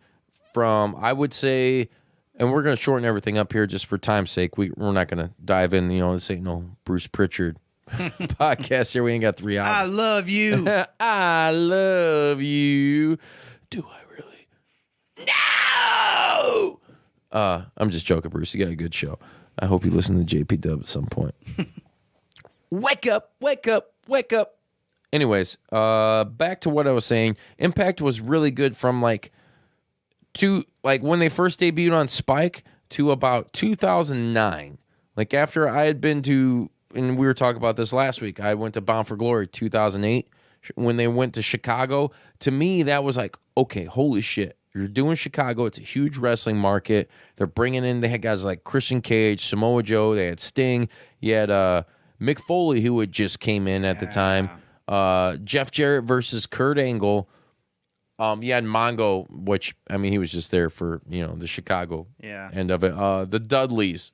from, I would say, and we're going to shorten everything up here just for time's sake. We're not going to dive in, this ain't no Bruce Pritchard podcast here. We ain't got 3 hours. I love you. I love you. Do I really? No! I'm just joking, Bruce. You got a good show. I hope you listen to JP Dub at some point. Wake up, wake up, wake up. Anyways, back to what I was saying. Impact was really good from when they first debuted on Spike to about 2009. Like after I had been to, and we were talking about this last week, I went to Bound for Glory 2008. When they went to Chicago, to me, that was like, okay, holy shit. You're doing Chicago. It's a huge wrestling market. They're bringing in, they had guys like Christian Cage, Samoa Joe. They had Sting. You had Mick Foley, who had just came in at the time. Jeff Jarrett versus Kurt Angle. You had Mongo, which, I mean, he was just there for, the Chicago end of it. The Dudleys.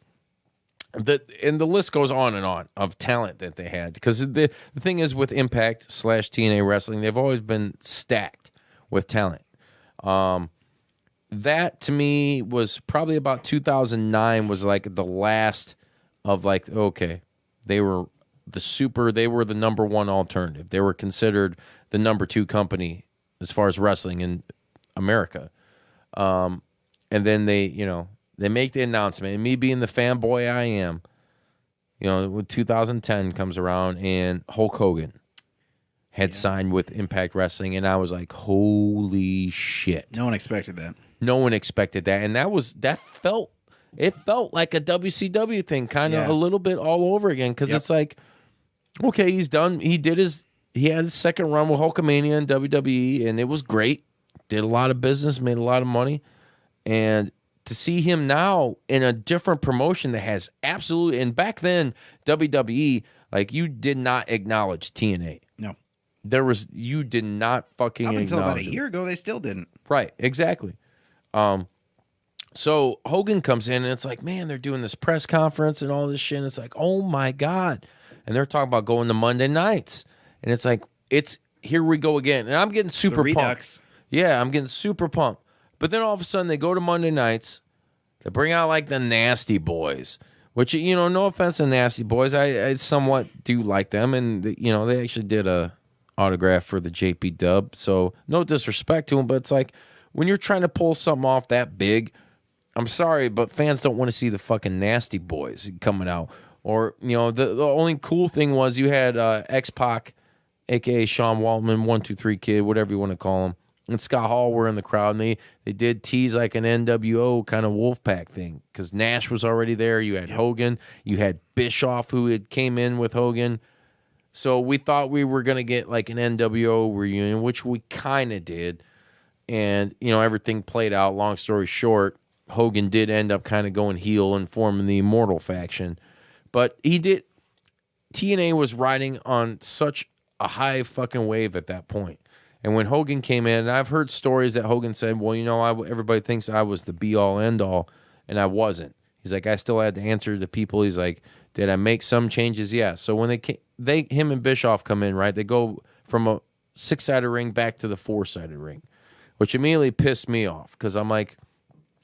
And the list goes on and on of talent that they had. Because the thing is with Impact / TNA Wrestling, they've always been stacked with talent. That to me was probably about 2009 was like the last of like, okay, they were the number one alternative. They were considered the number 2 company as far as wrestling in America. And then they make the announcement, and me being the fanboy I am, when 2010 comes around and Hulk Hogan had signed with Impact Wrestling, and I was like, holy shit. No one expected that. No one expected that. And it felt like a WCW thing, kind of a little bit all over again, because it's like, okay, he's done. He had his second run with Hulkamania and WWE, and it was great. Did a lot of business, made a lot of money. And to see him now in a different promotion that has absolutely, and back then, WWE, like, you did not acknowledge TNA. No. You did not fucking acknowledge until about a it. year ago, they still didn't. Right, exactly. So Hogan comes in, and it's like, man, they're doing this press conference and all this shit, and it's like, oh my God. And they're talking about going to Monday nights. And it's like, here we go again. And I'm getting super pumped. Yeah, I'm getting super pumped. But then all of a sudden, they go to Monday nights. They bring out like the Nasty Boys, which, no offense to Nasty Boys. I somewhat do like them. And, they actually did a autograph for the JP Dub. So no disrespect to them, but it's like when you're trying to pull something off that big, I'm sorry, but fans don't want to see the fucking Nasty Boys coming out. Or, the only cool thing was you had X-Pac, a.k.a. Sean Waltman, 123 Kid, whatever you want to call him, and Scott Hall were in the crowd, and they did tease like an NWO kind of Wolfpack thing, because Nash was already there. You had Hogan. You had Bischoff, who had came in with Hogan. So we thought we were going to get like an NWO reunion, which we kind of did. And, everything played out. Long story short, Hogan did end up kind of going heel and forming the Immortal faction. But TNA was riding on such a high fucking wave at that point. And when Hogan came in, and I've heard stories that Hogan said, well, everybody thinks I was the be-all, end-all, and I wasn't. He's like, I still had to answer to people. He's like, did I make some changes? Yeah. So when him and Bischoff come in, right, they go from a 6-sided ring back to the 4-sided ring, which immediately pissed me off, because I'm like,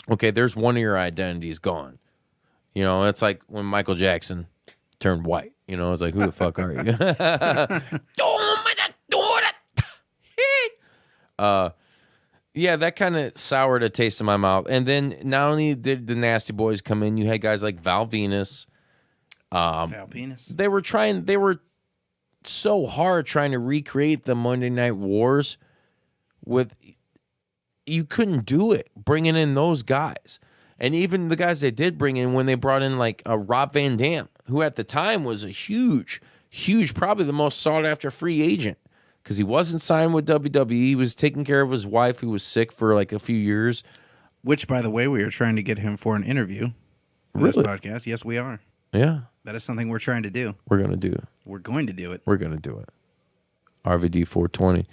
okay, there's one of your identities gone. It's like when Michael Jackson turned white. It's like, who the fuck are you? Yeah, that kind of soured a taste in my mouth. And then not only did the Nasty Boys come in, you had guys like Val Venus. Val Venus. They were so hard trying to recreate the Monday Night Wars you couldn't do it, bringing in those guys. And even the guys they did bring in, when they brought in like Rob Van Dam, who at the time was a huge, probably the most sought after free agent because he wasn't signed with WWE. He was taking care of his wife who was sick for like a few years. Which, by the way, we are trying to get him for an interview for this podcast. Yes, we are. Yeah. That is something we're trying to do. We're going to do it. We're going to do it. We're going to do it. RVD 420.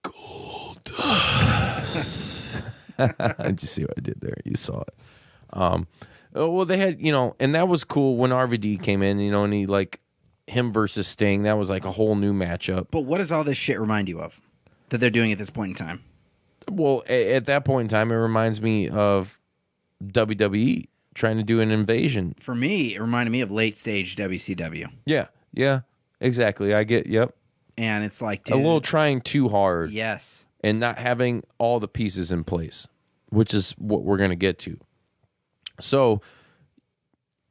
Gold. Did you see what I did there? You saw it. Well, they had, and that was cool when RVD came in, and he like him versus Sting. That was like a whole new matchup. But what does all this shit remind you of that they're doing at this point in time? Well, at that point in time, it reminds me of WWE trying to do an invasion. For me, it reminded me of late stage WCW. Yeah, exactly. I get, yep. And it's like, dude, a little trying too hard. Yes. And not having all the pieces in place, which is what we're going to get to. So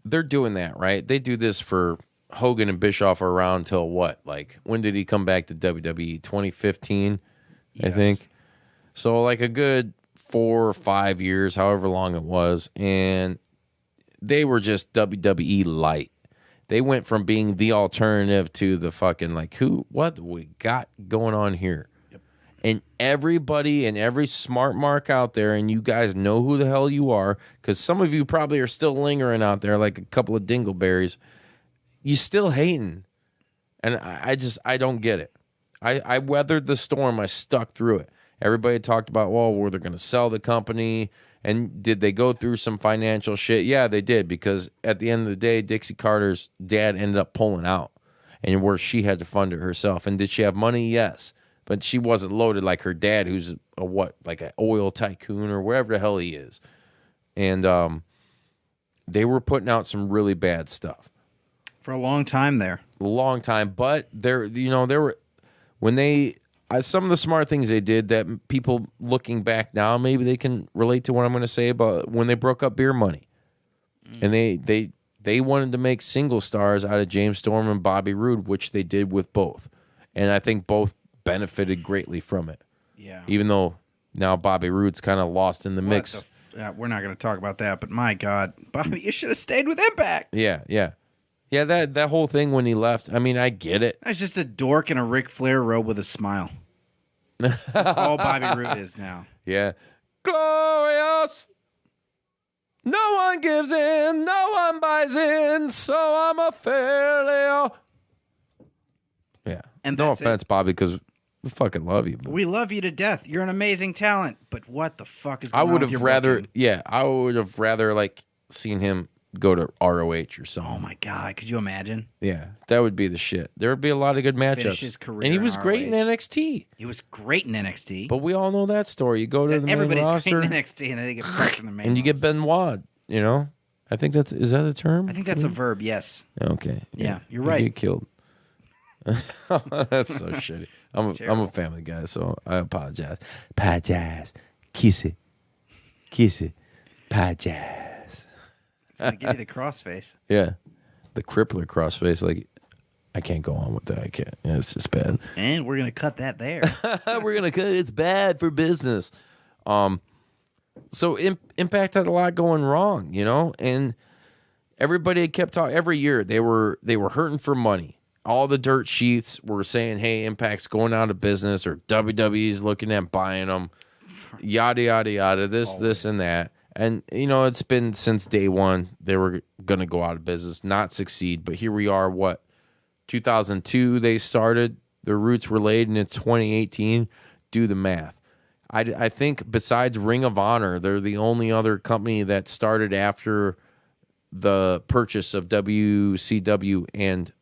they're doing that, right? They do this for Hogan and Bischoff are around till what? Like, when did he come back to WWE? 2015, yes. I think. So like a good 4 or 5 years, however long it was. And they were just WWE light. They went from being the alternative to the fucking like, what we got going on here? And everybody and every smart mark out there, and you guys know who the hell you are, because some of you probably are still lingering out there like a couple of dingleberries. You still hating. And I don't get it. I weathered the storm. I stuck through it. Everybody talked about, well, were they going to sell the company? And did they go through some financial shit? Yeah, they did, because at the end of the day, Dixie Carter's dad ended up pulling out, and where she had to fund it herself. And did she have money? Yes. But she wasn't loaded like her dad, who's like an oil tycoon or wherever the hell he is. And they were putting out some really bad stuff for a long time there. A long time, but there were some of the smart things they did that people looking back now, maybe they can relate to what I'm going to say about when they broke up Beer Money, and they wanted to make single stars out of James Storm and Bobby Roode, which they did with both, and I think both benefited greatly from it. Yeah. Even though now Bobby Roode's kind of lost in the mix. We're not going to talk about that, but my God, Bobby, you should have stayed with Impact. Yeah. That whole thing when he left. I mean, I get it. That's just a dork in a Ric Flair robe with a smile. That's all Bobby Roode is now. Yeah. Glorious. No one gives in. No one buys in. So I'm a failure. Yeah. And no offense, Bobby, because we fucking love you. We love you to death. You're an amazing talent. But what the fuck is going on with your booking? I would have rather like seen him go to ROH or something. Oh my God, could you imagine? Yeah, that would be the shit. There would be a lot of good matchups. Finish his career, and he was great in NXT. He was great in NXT. But we all know that story. You go to the main roster. Everybody's great in NXT, and then they get crushed in the main. And you get Benoit. I think is that a term? I think that's a verb. Yes. Okay. Yeah, you're right. You get killed. That's so shitty. I'm a family guy, so I apologize. Apologize. Kiss it. Apologize. It's gonna give you the crossface. Yeah, the crippler crossface. Like, I can't go on with that. I can't. Yeah, it's just bad. And we're gonna cut that there. We're gonna cut. It's bad for business. So Impact had a lot going wrong, and everybody kept talking. Every year they were hurting for money. All the dirt sheets were saying, "Hey, Impact's going out of business," or WWE's looking at buying them. Yada yada yada. This and that. And, it's been since day one, they were going to go out of business, not succeed. But here we are, 2002 they started. Their roots were laid, and it's 2018. Do the math. I think besides Ring of Honor, they're the only other company that started after the purchase of WCW and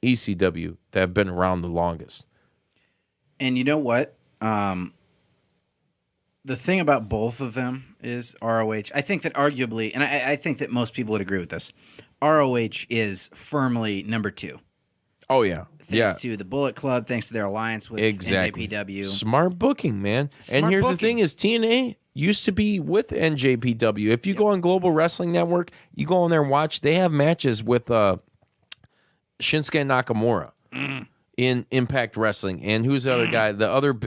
ECW that have been around the longest. And you know what? The thing about both of them is ROH. I think that arguably, and I think that most people would agree with this, ROH is firmly number 2. Oh, yeah. Thanks to the Bullet Club, thanks to their alliance with NJPW. Smart booking, man. And here's the thing is TNA used to be with NJPW. If you go on Global Wrestling Network, you go on there and watch, they have matches with Shinsuke Nakamura. In Impact Wrestling. And who's the other guy?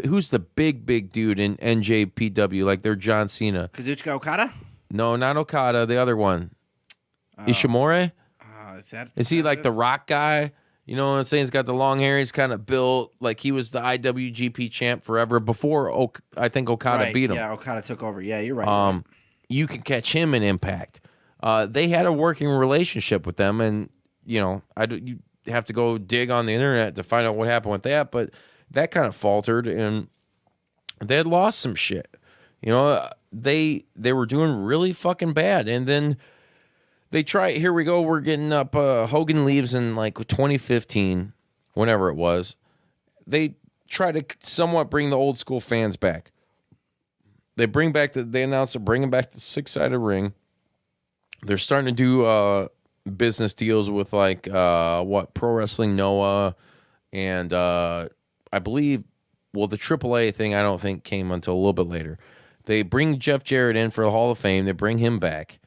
Who's the big dude in NJPW? Like they're John Cena. Kazuchika Okada? No, not Okada. The other one. Ishimori? Is he like the Rock guy? You know what I'm saying? He's got the long hair. He's kind of built like he was the IWGP champ forever before I think Okada beat him. Yeah, Okada took over. Yeah, you're right. You can catch him in Impact. They had a working relationship with them, and you have to go dig on the internet to find out what happened with that. But that kind of faltered, and they had lost some shit. You know, they were doing really fucking bad, and then they try. Here we go. We're getting up. Hogan leaves in like 2015, whenever it was. They try to somewhat bring the old school fans back. They announced they're bringing back the 6-sided ring. They're starting to do business deals with like Pro Wrestling Noah, and I believe the AAA thing I don't think came until a little bit later. They bring Jeff Jarrett in for the Hall of Fame. They bring him back,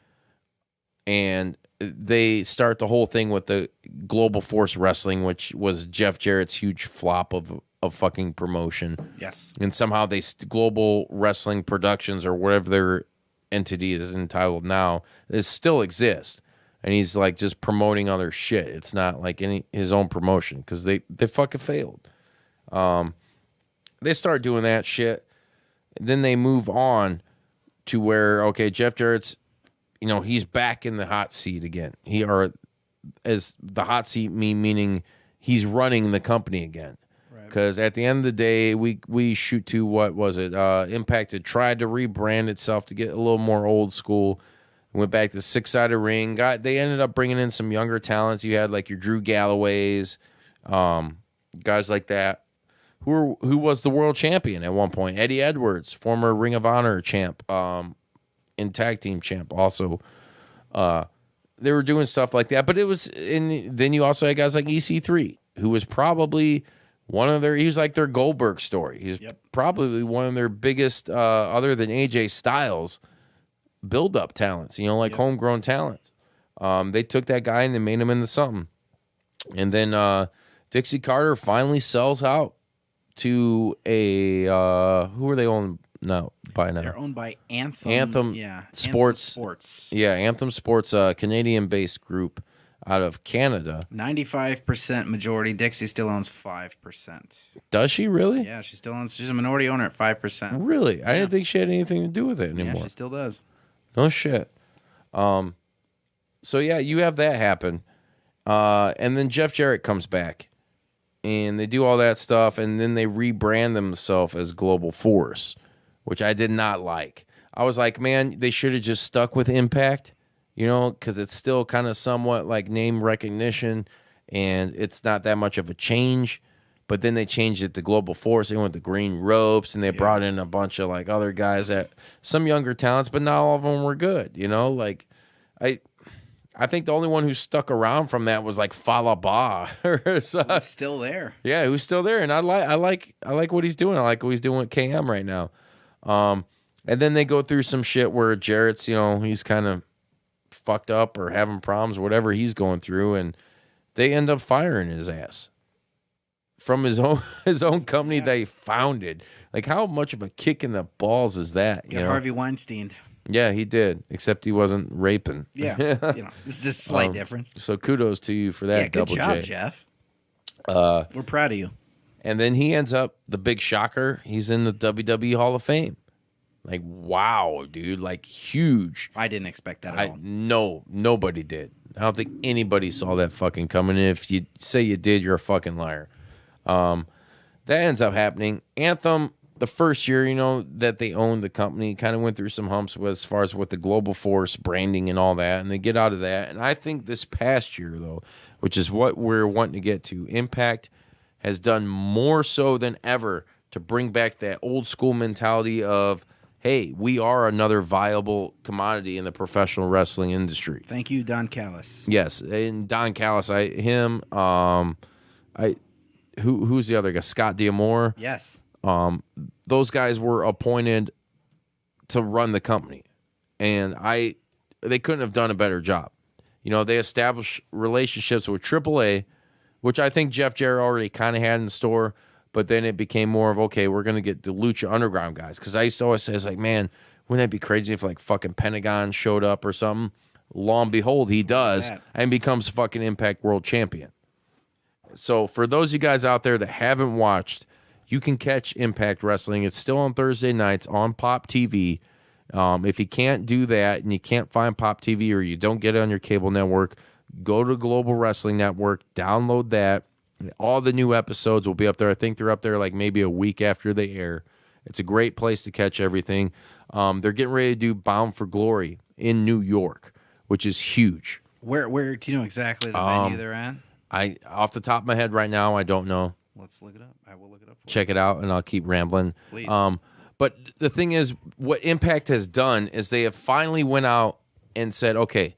and they start the whole thing with the Global Force Wrestling, which was Jeff Jarrett's huge flop of fucking promotion. Yes, and somehow Global Wrestling Productions or whatever their entity is entitled now, it still exists, and he's like just promoting other shit. It's not like his own promotion because they fucking failed. They start doing that shit. Then they move on to where Jeff Jarrett's, he's back in the hot seat again. As the hot seat meaning he's running the company again. Because at the end of the day, we shoot to what was it? Impact had tried to rebrand itself to get a little more old school. Went back to 6-sided ring. They ended up bringing in some younger talents. You had like your Drew Galloways, guys like that. Who was the world champion at one point? Eddie Edwards, former Ring of Honor champ, and tag team champ also. They were doing stuff like that, but it was. Then you also had guys like EC3, who was probably he was like their Goldberg story. He's probably one of their biggest, other than AJ Styles, build-up talents, homegrown talents. They took that guy and they made him into something. And then Dixie Carter finally sells out to a, who are they owned by now? They're owned by Anthem. Sports. Anthem Sports. Yeah, Anthem Sports, Canadian-based group out of Canada. 95% majority. Dixie still owns 5%. Does she really? Yeah, she still owns. She's a minority owner at 5%. Really? I didn't think she had anything to do with it anymore. Yeah, she still does. No shit. So yeah, you have that happen. And then Jeff Jarrett comes back. And they do all that stuff, and then they rebrand themselves as Global Force, which I did not like. I was like, man, they should have just stuck with Impact, because it's still kind of somewhat like name recognition, and it's not that much of a change. But then they changed it to Global Force. They went to Green Ropes, and they brought in a bunch of like other guys some younger talents, but not all of them were good. I think the only one who stuck around from that was like Falaba. He's still there. Yeah, who's still there, and I like what he's doing. I like what he's doing with KM right now. And then they go through some shit where Jarrett's, he's kind of fucked up or having problems, whatever he's going through, and they end up firing his ass from his own company they founded. Like, how much of a kick in the balls is that? Harvey Weinstein. Yeah, he did, except he wasn't raping. Yeah, this is just a slight difference. So kudos to you for that. Yeah, good job, Jeff. We're proud of you. And then he ends up, the big shocker, he's in the WWE Hall of Fame. Like, wow, dude, like huge. I didn't expect that at all. No, nobody did. I don't think anybody saw that fucking coming. And if you say you did, you're a fucking liar. That ends up happening. Anthem, the first year, that they owned the company, kind of went through some humps as far as with the Global Force branding and all that, and they get out of that. And I think this past year, though, which is what we're wanting to get to, Impact has done more so than ever to bring back that old school mentality of, hey, we are another viable commodity in the professional wrestling industry. Thank you, Don Callis. Yes, and Don Callis, who's the other guy? Scott D'Amore. Yes. Those guys were appointed to run the company, and they couldn't have done a better job. They established relationships with AAA, which I think Jeff Jarrett already kind of had in store, but then it became more of, okay, we're going to get the Lucha Underground guys, because I used to always say, it's like, man, wouldn't that be crazy if like fucking Pentagon showed up or something? Lo and behold, he does, and becomes fucking Impact World Champion. So for those of you guys out there that haven't watched, you can catch Impact Wrestling. It's still on Thursday nights on Pop TV. If you can't do that and you can't find Pop TV or you don't get it on your cable network, go to Global Wrestling Network, download that. All the new episodes will be up there. I think they're up there like maybe a week after they air. It's a great place to catch everything. They're getting ready to do Bound for Glory in New York, which is huge. Where do you know exactly the venue they're at? Off the top of my head right now, I don't know. Let's look it up. I will look it up. Check it out, and I'll keep rambling. Please. But the thing is, what Impact has done is they have finally went out and said, okay,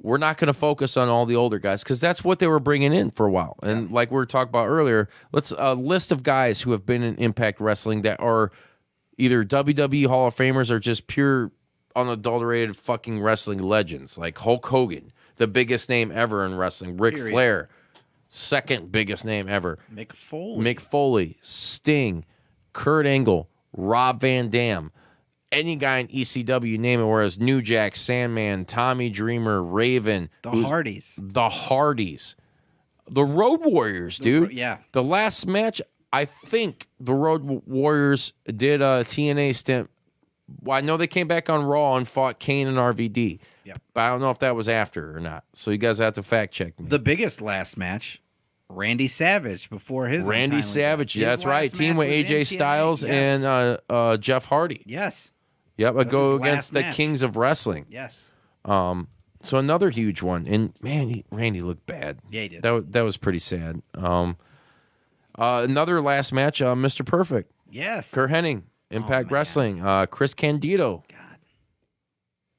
we're not going to focus on all the older guys because that's what they were bringing in for a while. And like we were talking about earlier, let's a list of guys who have been in Impact Wrestling that are either WWE Hall of Famers or just pure unadulterated fucking wrestling legends, like Hulk Hogan, the biggest name ever in wrestling, Ric Flair, second biggest name ever, Mick Foley. Mick Foley, Sting, Kurt Angle, Rob Van Dam, any guy in ECW, name it, whereas New Jack, Sandman, Tommy Dreamer, Raven. The Hardys. The Road Warriors, dude. Yeah. The last match, I think the Road Warriors did a TNA stint. Well, I know they came back on Raw and fought Kane and RVD. Yeah. But I don't know if that was after or not. So you guys have to fact check me. The biggest last match, Randy Savage before his Randy Savage, that's right. Team with AJ Styles and Jeff Hardy. Yes. Yep, I go against the match. Kings of Wrestling. Yes. So another huge one. And man, Randy looked bad. Yeah, he did. That was pretty sad. Another last match, Mr. Perfect. Yes. Kurt Hennig, Impact man. Wrestling. Chris Candido. God.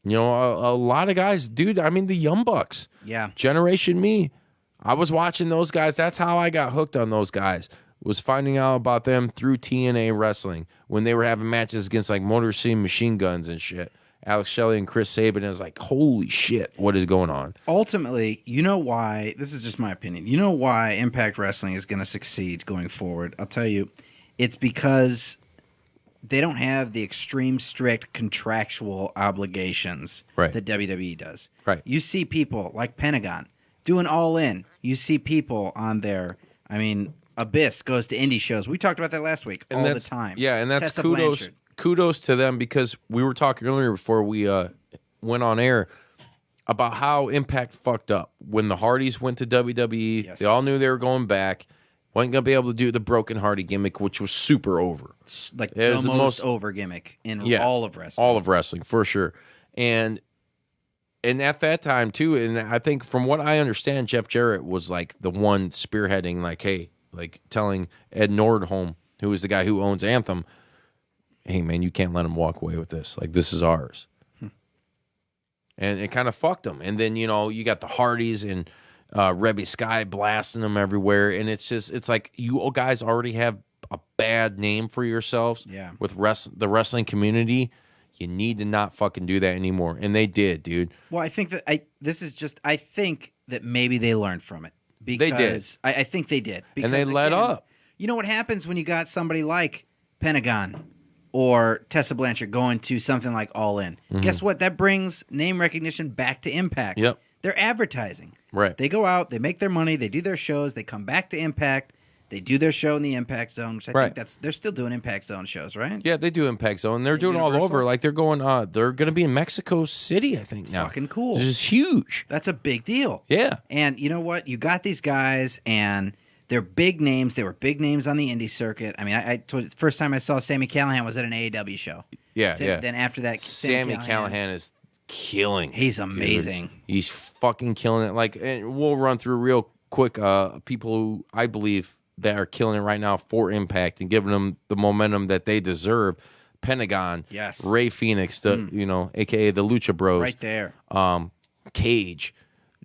You know, a lot of guys, dude. I mean, the Young Bucks. Yeah. Generation Me. I was watching those guys. That's how I got hooked on those guys. Was finding out about them through TNA Wrestling when they were having matches against like Motor City Machine Guns and shit. Alex Shelley and Chris Sabin. It was like, holy shit, what is going on? Ultimately, you know why, this is just my opinion, you know why Impact Wrestling is going to succeed going forward. I'll tell you, it's because they don't have the extreme strict contractual obligations that WWE does. Right. You see people like Pentagon doing All In. You see people on there, I mean, Abyss goes to indie shows. We talked about that last week all the time. Yeah, and that's Tessa kudos. Blanchard. Kudos to them because we were talking earlier before we went on air about how Impact fucked up when the Hardys went to WWE. Yes. They all knew they were going back. Wasn't gonna be able to do the Broken Hardy gimmick, which was super over. Like It the was the most most- over gimmick in Yeah, all of wrestling. all of wrestling for sure. And at that time too, and I think from what I understand, Jeff Jarrett was like the one spearheading, like, hey, like telling Ed Nordholm, who is the guy who owns Anthem, hey man, you can't let him walk away with this. Like, this is ours. And it kind of fucked him. And then, you know, you got the Hardys and Rebby Sky blasting them everywhere. And it's like you guys already have a bad name for yourselves with the wrestling community. You need to not fucking do that anymore. And they did, dude. Well, I think that I think that maybe they learned from it. Because They did. I think they did. Because, And they let up. You know what happens when you got somebody like Pentagon or Tessa Blanchard going to something like All In? Guess what? That brings name recognition back to Impact. Yep. They're advertising. Right. They go out, they make their money, they do their shows, they come back to Impact, they do their show in the Impact Zone, which I think they're still doing Impact Zone shows, right? Yeah, they do Impact Zone. They're doing Universal? all over. Like they're going to be in Mexico City, I think. Now. Fucking cool. This is huge. That's a big deal. Yeah. And you know what? You got these guys, and they're big names. They were big names on the indie circuit. I mean, I told you, the first time I saw Sami Callihan was at an AEW show. Yeah, Then after that, Sami Callihan is killing. He's amazing. Dude. He's fucking killing it. Like, and we'll run through real quick people who I believe that are killing it right now for Impact and giving them the momentum that they deserve. Pentagon, yes. Ray Phoenix, the aka the Lucha Bros, Right there. Cage,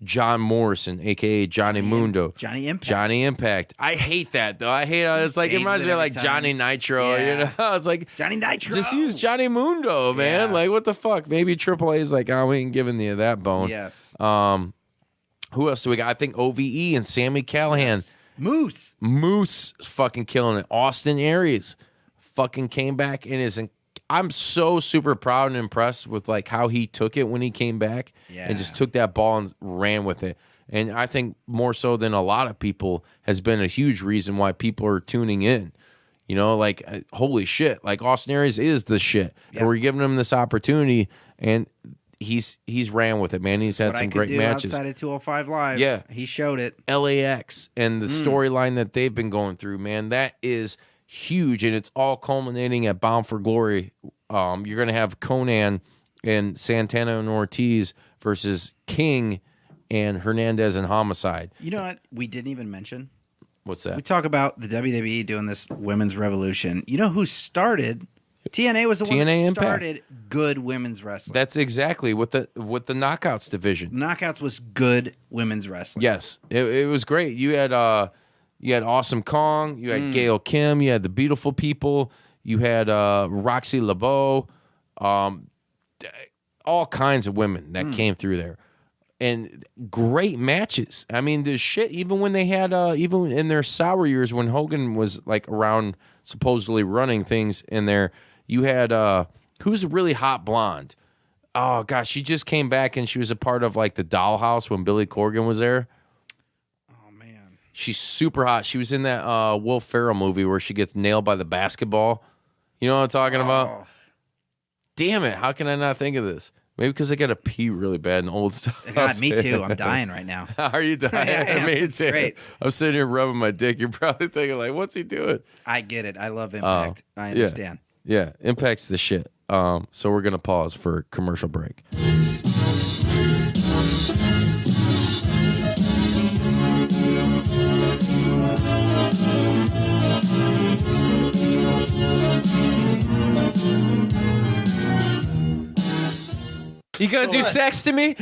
John Morrison, aka Johnny Mundo, Johnny Impact. Johnny Impact. I hate that though. I hate it's like it Changes reminds me it of like every time. Johnny Nitro. Yeah. You know, it's like Johnny Nitro. just use Johnny Mundo, man. Yeah. Like what the fuck? Maybe AAA is like, oh, we ain't giving you that bone. Yes. Who else do we got? I think OVE and Sami Callihan. Moose. Moose is fucking killing it. Austin Aries fucking came back and is. I'm so super proud and impressed with like how he took it when he came back and just took that ball and ran with it. And I think more so than a lot of people has been a huge reason why people are tuning in. You know, like, holy shit, like Austin Aries is the shit. And we're giving him this opportunity, and he's ran with it, man. He's had some great matches. Outside of 205 Live. Yeah. He showed it. LAX and the storyline that they've been going through, man, that is huge, and it's all culminating at Bound for Glory. You're going to have Conan and Santana and Ortiz versus King and Hernandez and Homicide. You know what we didn't even mention? What's that? We talk about the WWE doing this women's revolution. You know who started? TNA was the one that started good women's wrestling. That's exactly with the Knockouts division. Knockouts was good women's wrestling. Yes, it was great. You had Awesome Kong, you had Gail Kim, you had the Beautiful People, you had Roxy LeBeau, all kinds of women that came through there. And great matches. I mean, the shit, even when they had, even in their sour years when Hogan was like around supposedly running things in there, you had, who's a really hot blonde? Oh, gosh, she just came back and she was a part of like the Dollhouse when Billy Corgan was there. Oh, man. She's super hot. She was in that Will Ferrell movie where she gets nailed by the basketball. You know what I'm talking about? Damn it. How can I not think of this? Maybe because I got to pee really bad and old stuff. God, me too. I'm dying right now. Are you dying? Yeah, Me too. Great. I'm sitting here rubbing my dick. You're probably thinking, like, what's he doing? I get it. I love Impact. I understand. Yeah, Impact's the shit. So we're going to pause for commercial break. You gonna do sex to me?